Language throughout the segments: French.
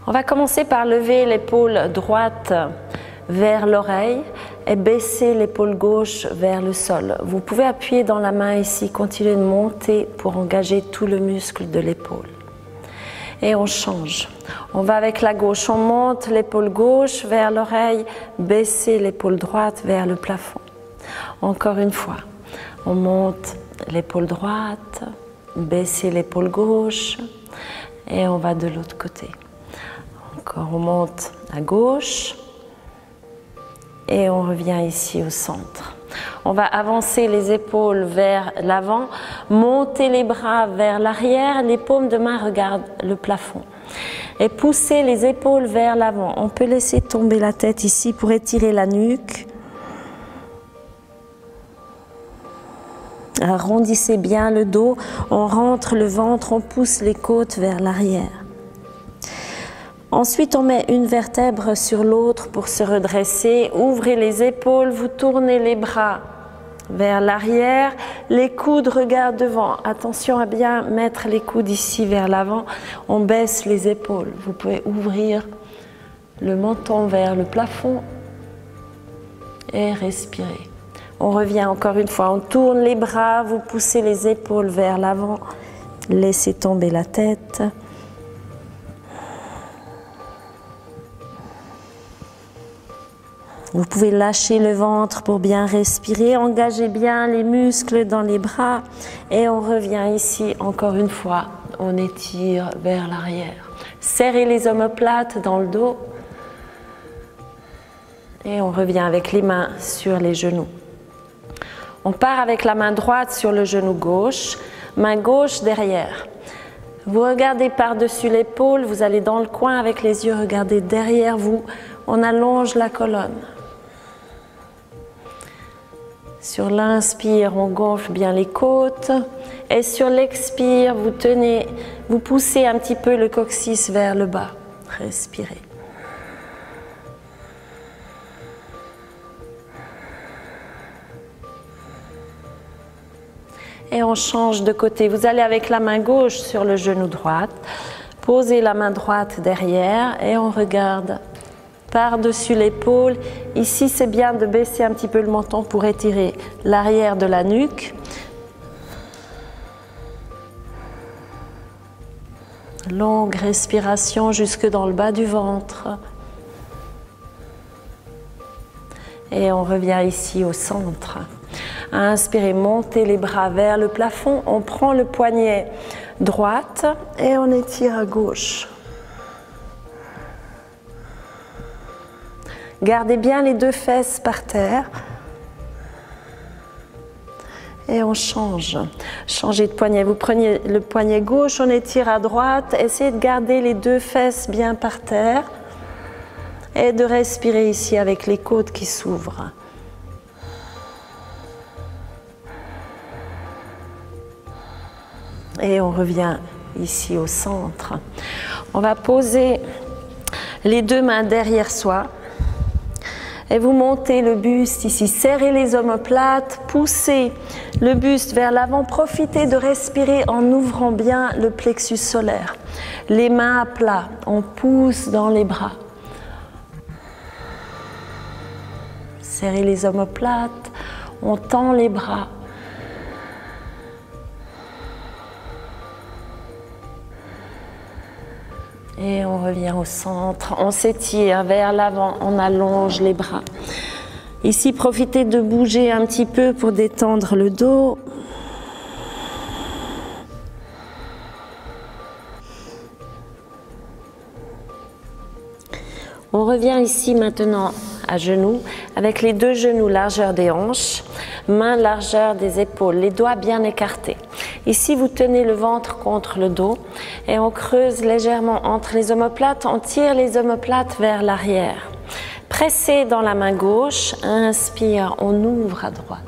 On va commencer par lever l'épaule droite vers l'oreille et baisser l'épaule gauche vers le sol. Vous pouvez appuyer dans la main ici, continuer de monter pour engager tout le muscle de l'épaule. Et on change. On va avec la gauche, on monte l'épaule gauche vers l'oreille, baisser l'épaule droite vers le plafond. Encore une fois, on monte l'épaule droite, baisser l'épaule gauche et on va de l'autre côté. Encore, on monte à gauche et on revient ici au centre. On va avancer les épaules vers l'avant, monter les bras vers l'arrière, les paumes de main regardent le plafond. Et pousser les épaules vers l'avant. On peut laisser tomber la tête ici pour étirer la nuque. Arrondissez bien le dos, on rentre le ventre, on pousse les côtes vers l'arrière. Ensuite, on met une vertèbre sur l'autre pour se redresser. Ouvrez les épaules, vous tournez les bras vers l'arrière. Les coudes regardent devant. Attention à bien mettre les coudes ici vers l'avant. On baisse les épaules. Vous pouvez ouvrir le menton vers le plafond et respirer. On revient encore une fois. On tourne les bras, vous poussez les épaules vers l'avant. Laissez tomber la tête. Vous pouvez lâcher le ventre pour bien respirer, engagez bien les muscles dans les bras et on revient ici encore une fois, on étire vers l'arrière. Serrez les omoplates dans le dos et on revient avec les mains sur les genoux. On part avec la main droite sur le genou gauche, main gauche derrière. Vous regardez par-dessus l'épaule, vous allez dans le coin avec les yeux, regardez derrière vous, on allonge la colonne. Sur l'inspire, on gonfle bien les côtes et sur l'expire, vous poussez un petit peu le coccyx vers le bas. Respirez. Et on change de côté. Vous allez avec la main gauche sur le genou droit, posez la main droite derrière et on regarde par-dessus l'épaule. Ici, c'est bien de baisser un petit peu le menton pour étirer l'arrière de la nuque. Longue respiration jusque dans le bas du ventre. Et on revient ici au centre. Inspirez, montez les bras vers le plafond. On prend le poignet droite et on étire à gauche. Gardez bien les deux fesses par terre. Et on change. Changez de poignet. Vous prenez le poignet gauche, on étire à droite. Essayez de garder les deux fesses bien par terre. Et de respirer ici avec les côtes qui s'ouvrent. Et on revient ici au centre. On va poser les deux mains derrière soi. Et vous montez le buste ici, serrez les omoplates, poussez le buste vers l'avant, profitez de respirer en ouvrant bien le plexus solaire. Les mains à plat, on pousse dans les bras. Serrez les omoplates, on tend les bras. Et on revient au centre, on s'étire vers l'avant, on allonge les bras. Ici, profitez de bouger un petit peu pour détendre le dos. On revient ici maintenant à genoux, avec les deux genoux largeur des hanches, mains largeur des épaules, les doigts bien écartés. Ici, vous tenez le ventre contre le dos et on creuse légèrement entre les omoplates, on tire les omoplates vers l'arrière. Pressez dans la main gauche, inspire, on ouvre à droite.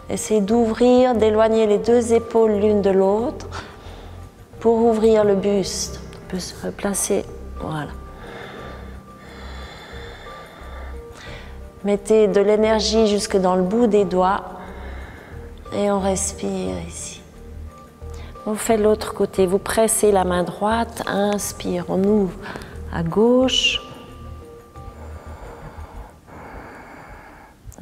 Essayez d'ouvrir, d'éloigner les deux épaules l'une de l'autre pour ouvrir le buste. On peut se replacer, voilà. Mettez de l'énergie jusque dans le bout des doigts et on respire ici. On fait l'autre côté, vous pressez la main droite, inspire, on ouvre à gauche.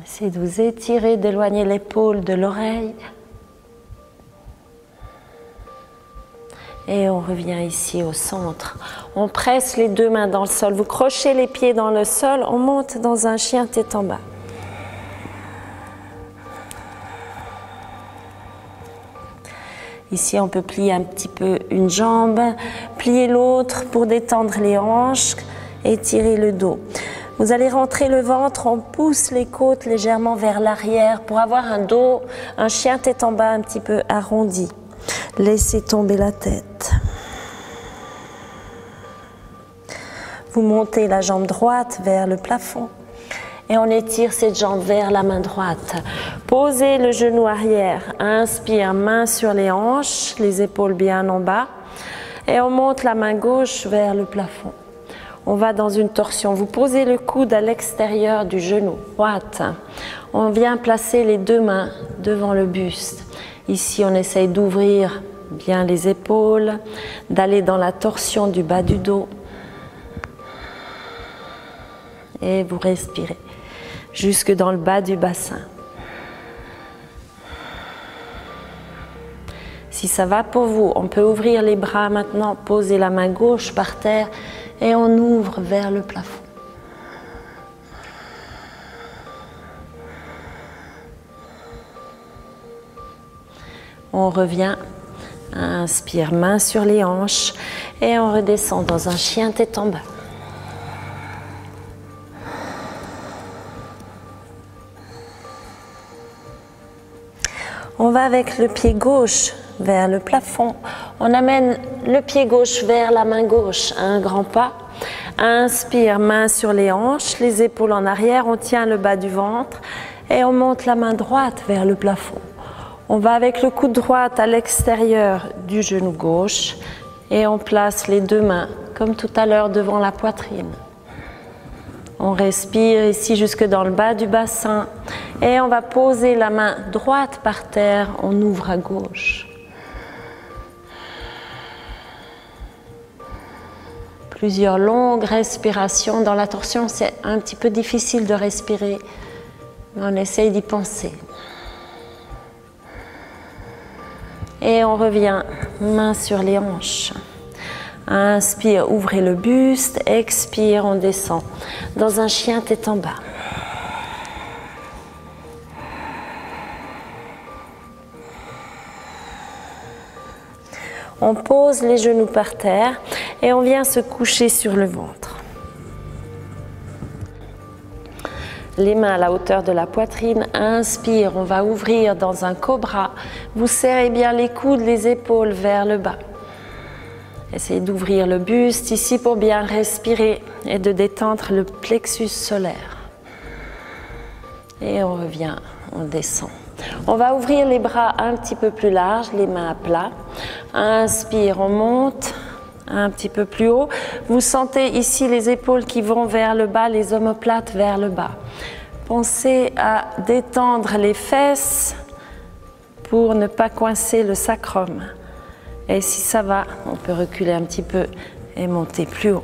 Essayez de vous étirer, d'éloigner l'épaule de l'oreille. Et on revient ici au centre. On presse les deux mains dans le sol. Vous crochez les pieds dans le sol. On monte dans un chien tête en bas. Ici, on peut plier un petit peu une jambe, plier l'autre pour détendre les hanches, étirer le dos. Vous allez rentrer le ventre, on pousse les côtes légèrement vers l'arrière pour avoir un dos, un chien tête en bas un petit peu arrondi. Laissez tomber la tête. Vous montez la jambe droite vers le plafond et on étire cette jambe vers la main droite. Posez le genou arrière. Inspire, main sur les hanches, les épaules bien en bas. Et on monte la main gauche vers le plafond. On va dans une torsion. Vous posez le coude à l'extérieur du genou droite. On vient placer les deux mains devant le buste. Ici, on essaye d'ouvrir bien les épaules, d'aller dans la torsion du bas du dos. Et vous respirez jusque dans le bas du bassin. Si ça va pour vous, on peut ouvrir les bras maintenant, poser la main gauche par terre et on ouvre vers le plafond. On revient, inspire, main sur les hanches et on redescend dans un chien tête en bas. On va avec le pied gauche vers le plafond. On amène le pied gauche vers la main gauche, un grand pas. Inspire, main sur les hanches, les épaules en arrière, on tient le bas du ventre et on monte la main droite vers le plafond. On va avec le coude droit à l'extérieur du genou gauche et on place les deux mains, comme tout à l'heure, devant la poitrine. On respire ici jusque dans le bas du bassin et on va poser la main droite par terre, on ouvre à gauche. Plusieurs longues respirations. Dans la torsion, c'est un petit peu difficile de respirer, mais on essaye d'y penser. Et on revient, main sur les hanches. Inspire, ouvrez le buste. Expire, on descend dans un chien tête en bas. On pose les genoux par terre et on vient se coucher sur le ventre. Les mains à la hauteur de la poitrine. Inspire, on va ouvrir dans un cobra. Vous serrez bien les coudes, les épaules vers le bas. Essayez d'ouvrir le buste ici pour bien respirer et de détendre le plexus solaire. Et on revient, on descend. On va ouvrir les bras un petit peu plus larges, les mains à plat. Inspire, on monte un petit peu plus haut. Vous sentez ici les épaules qui vont vers le bas, les omoplates vers le bas. Pensez à détendre les fesses pour ne pas coincer le sacrum. Et si ça va, on peut reculer un petit peu et monter plus haut.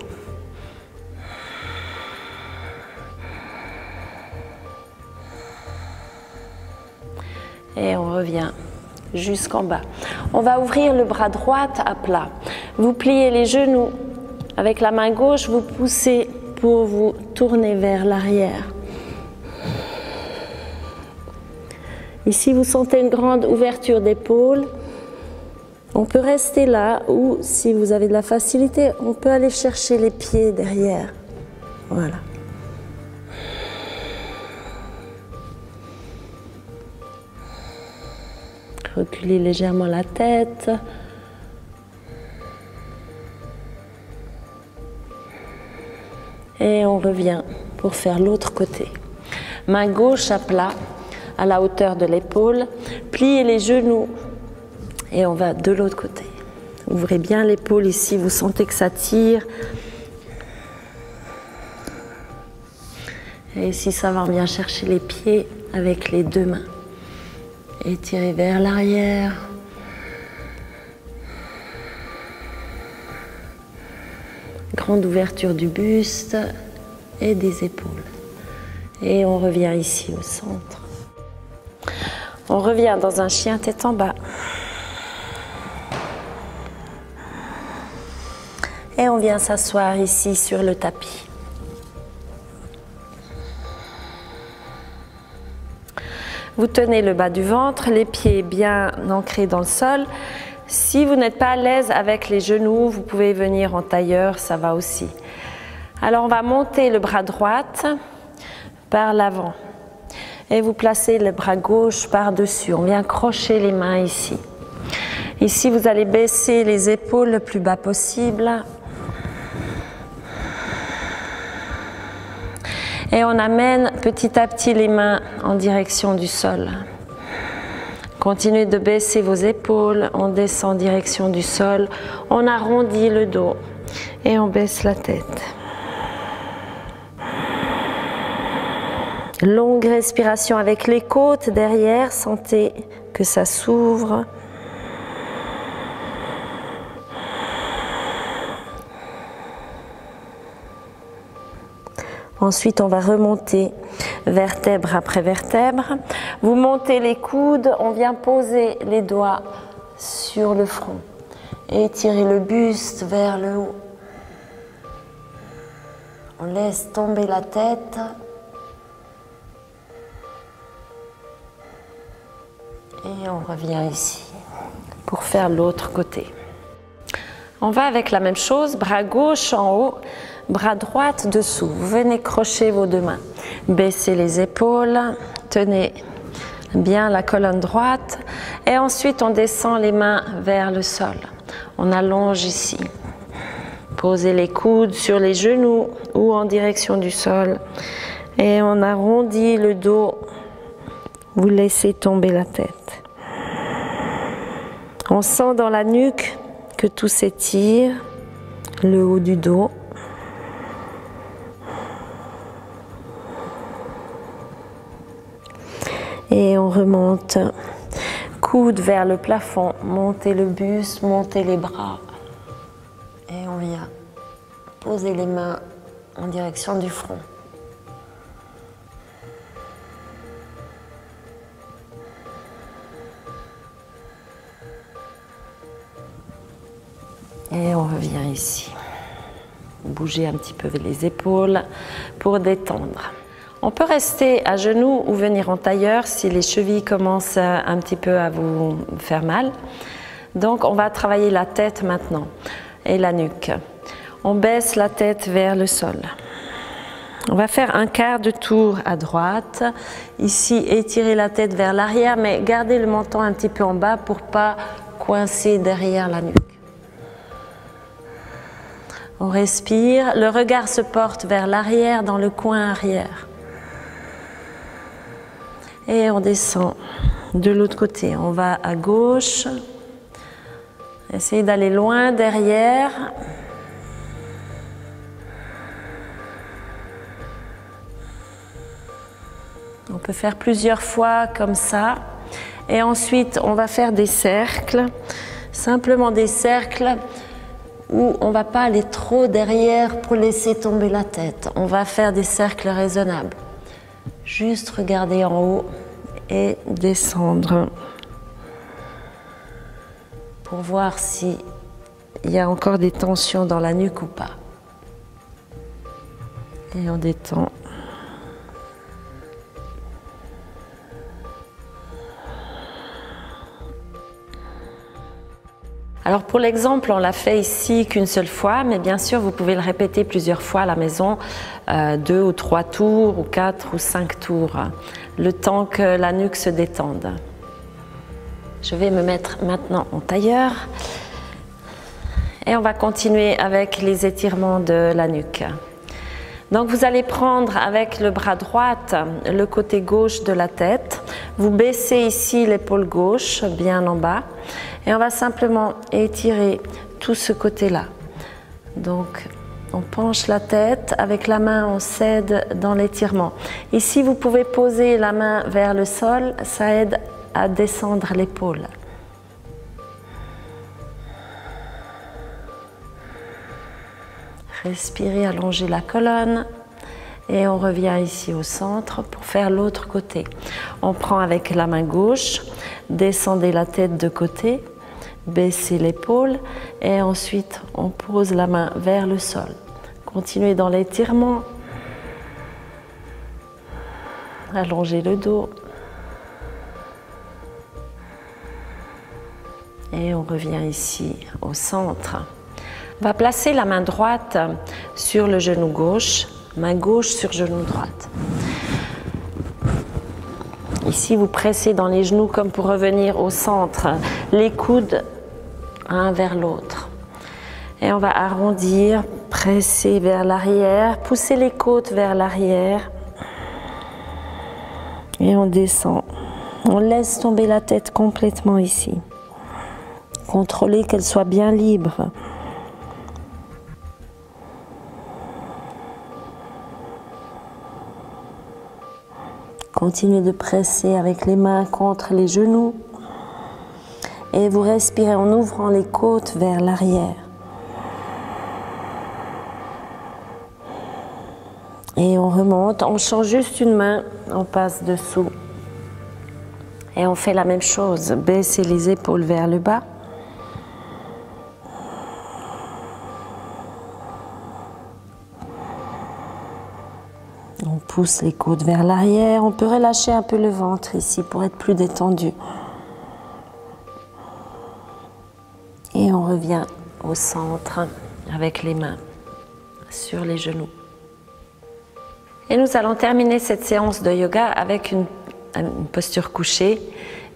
Et on revient jusqu'en bas. On va ouvrir le bras droit à plat. Vous pliez les genoux. Avec la main gauche, vous poussez pour vous tourner vers l'arrière. Ici, vous sentez une grande ouverture d'épaule. On peut rester là ou, si vous avez de la facilité, on peut aller chercher les pieds derrière. Voilà. Reculez légèrement la tête. Et on revient pour faire l'autre côté. Main gauche à plat, à la hauteur de l'épaule. Pliez les genoux. Et on va de l'autre côté. Ouvrez bien l'épaule ici, vous sentez que ça tire. Et si ça va, on vient chercher les pieds avec les deux mains. Étirez vers l'arrière. grande ouverture du buste et des épaules. Et on revient ici au centre. On revient dans un chien tête en bas. Et on vient s'asseoir ici sur le tapis. Vous tenez le bas du ventre, les pieds bien ancrés dans le sol. Si vous n'êtes pas à l'aise avec les genoux, vous pouvez venir en tailleur, ça va aussi. Alors on va monter le bras droit par l'avant. Et vous placez le bras gauche par-dessus. On vient crocher les mains ici. Ici, vous allez baisser les épaules le plus bas possible. Et on amène petit à petit les mains en direction du sol. Continuez de baisser vos épaules, on descend en direction du sol, on arrondit le dos et on baisse la tête. Longue respiration avec les côtes derrière, sentez que ça s'ouvre. Ensuite, on va remonter vertèbre après vertèbre. Vous montez les coudes, on vient poser les doigts sur le front. Et étirez le buste vers le haut. On laisse tomber la tête. Et on revient ici pour faire l'autre côté. On va avec la même chose, bras gauche en haut, bras droit dessous. Vous venez crocher vos deux mains. Baissez les épaules, tenez bien la colonne droite et ensuite on descend les mains vers le sol. On allonge ici. Posez les coudes sur les genoux ou en direction du sol et on arrondit le dos. Vous laissez tomber la tête. On sent dans la nuque que tout s'étire, le haut du dos. Et on remonte, coude vers le plafond, montez le buste, montez les bras. Et on vient poser les mains en direction du front. Et on revient ici. Bougez un petit peu les épaules pour détendre. On peut rester à genoux ou venir en tailleur si les chevilles commencent un petit peu à vous faire mal. Donc on va travailler la tête maintenant et la nuque. On baisse la tête vers le sol. On va faire un quart de tour à droite. Ici, étirez la tête vers l'arrière, mais gardez le menton un petit peu en bas pour ne pas coincer derrière la nuque. On respire, le regard se porte vers l'arrière, dans le coin arrière. Et on descend de l'autre côté. On va à gauche. Essayez d'aller loin derrière. On peut faire plusieurs fois comme ça. Et ensuite, on va faire des cercles. Simplement des cercles où on ne va pas aller trop derrière pour laisser tomber la tête. On va faire des cercles raisonnables. Juste regarder en haut et descendre pour voir s'il y a encore des tensions dans la nuque ou pas. Et on détend. Alors pour l'exemple, on l'a fait ici qu'une seule fois, mais bien sûr vous pouvez le répéter plusieurs fois à la maison, 2 ou 3 tours, ou 4 ou 5 tours, le temps que la nuque se détende. Je vais me mettre maintenant en tailleur et on va continuer avec les étirements de la nuque. Donc vous allez prendre avec le bras droit le côté gauche de la tête, vous baissez ici l'épaule gauche bien en bas et on va simplement étirer tout ce côté-là. Donc on penche la tête, avec la main on s'aide dans l'étirement. Ici vous pouvez poser la main vers le sol, ça aide à descendre l'épaule. Respirez, allongez la colonne. Et on revient ici au centre pour faire l'autre côté. On prend avec la main gauche, descendez la tête de côté, baissez l'épaule et ensuite on pose la main vers le sol. Continuez dans l'étirement. Allongez le dos. Et on revient ici au centre. On va placer la main droite sur le genou gauche. Main gauche sur genou droite. Ici, vous pressez dans les genoux comme pour revenir au centre. Les coudes un vers l'autre. Et on va arrondir, presser vers l'arrière, pousser les côtes vers l'arrière. Et on descend. On laisse tomber la tête complètement ici. Contrôlez qu'elle soit bien libre. Continuez de presser avec les mains contre les genoux et vous respirez en ouvrant les côtes vers l'arrière. Et on remonte, on change juste une main, on passe dessous. Et on fait la même chose, baissez les épaules vers le bas. On pousse les côtes vers l'arrière. On peut relâcher un peu le ventre ici pour être plus détendu. Et on revient au centre avec les mains sur les genoux. Et nous allons terminer cette séance de yoga avec une posture couchée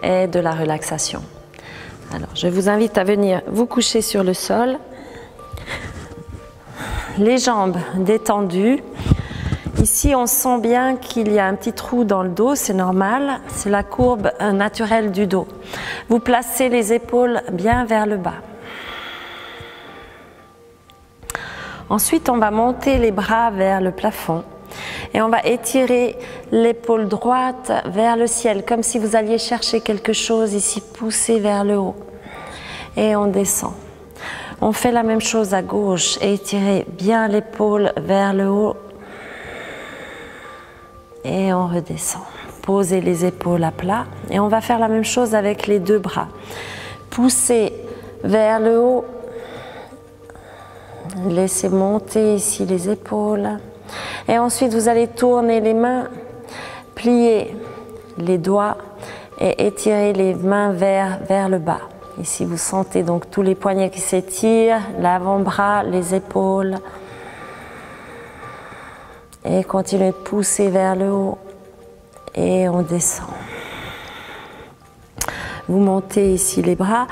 et de la relaxation. Alors, je vous invite à venir vous coucher sur le sol. Les jambes détendues. Ici, on sent bien qu'il y a un petit trou dans le dos, c'est normal, c'est la courbe naturelle du dos. Vous placez les épaules bien vers le bas. Ensuite, on va monter les bras vers le plafond et on va étirer l'épaule droite vers le ciel, comme si vous alliez chercher quelque chose ici, pousser vers le haut. Et on descend. On fait la même chose à gauche, étirez bien l'épaule vers le haut. Et on redescend. Posez les épaules à plat. Et on va faire la même chose avec les deux bras. Poussez vers le haut. Laissez monter ici les épaules. Et ensuite, vous allez tourner les mains, plier les doigts et étirer les mains vers le bas. Ici, vous sentez donc tous les poignets qui s'étirent, l'avant-bras, les épaules. Et continuez de pousser vers le haut et on descend. Vous montez ici les bras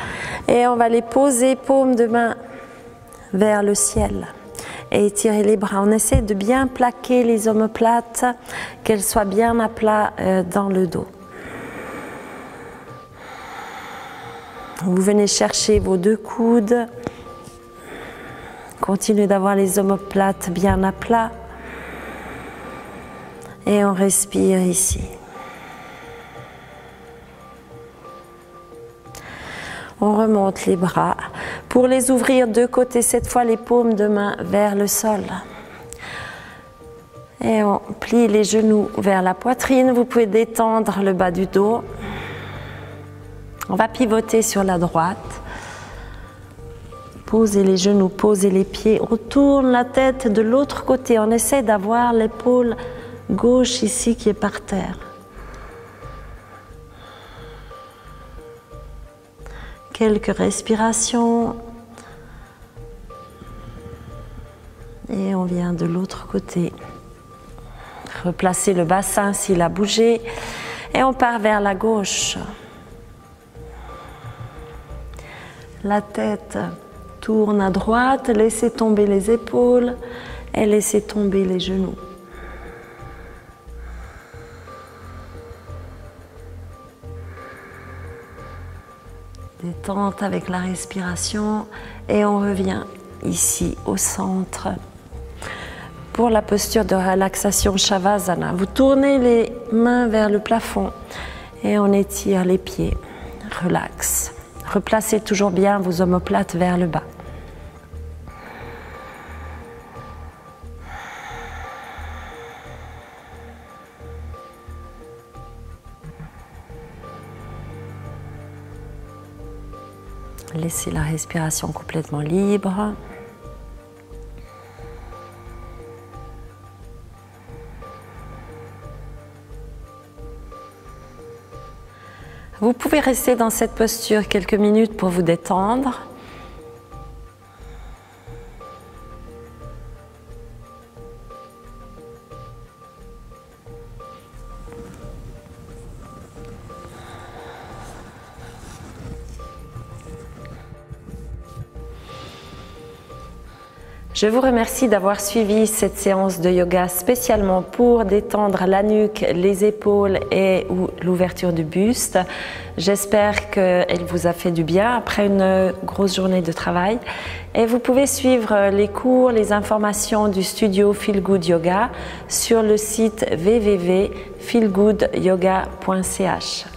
et on va les poser paume de main vers le ciel et étirer les bras. On essaie de bien plaquer les omoplates, qu'elles soient bien à plat dans le dos. Vous venez chercher vos deux coudes. Continuez d'avoir les omoplates bien à plat. Et on respire ici. On remonte les bras. Pour les ouvrir de côté, cette fois les paumes de main vers le sol. Et on plie les genoux vers la poitrine. Vous pouvez détendre le bas du dos. On va pivoter sur la droite. Posez les genoux, posez les pieds. On tourne la tête de l'autre côté. On essaie d'avoir l'épaule gauche ici qui est par terre. Quelques respirations. Et on vient de l'autre côté. Replacez le bassin s'il a bougé. Et on part vers la gauche. La tête tourne à droite. Laissez tomber les épaules et laissez tomber les genoux. Détente avec la respiration et on revient ici au centre pour la posture de relaxation Shavasana. Vous tournez les mains vers le plafond et on étire les pieds. Relax. Replacez toujours bien vos omoplates vers le bas. Laissez la respiration complètement libre. Vous pouvez rester dans cette posture quelques minutes pour vous détendre. Je vous remercie d'avoir suivi cette séance de yoga spécialement pour détendre la nuque, les épaules et l'ouverture du buste. J'espère qu'elle vous a fait du bien après une grosse journée de travail. Et vous pouvez suivre les cours, les informations du studio Feel Good Yoga sur le site www.feelgoodyoga.ch.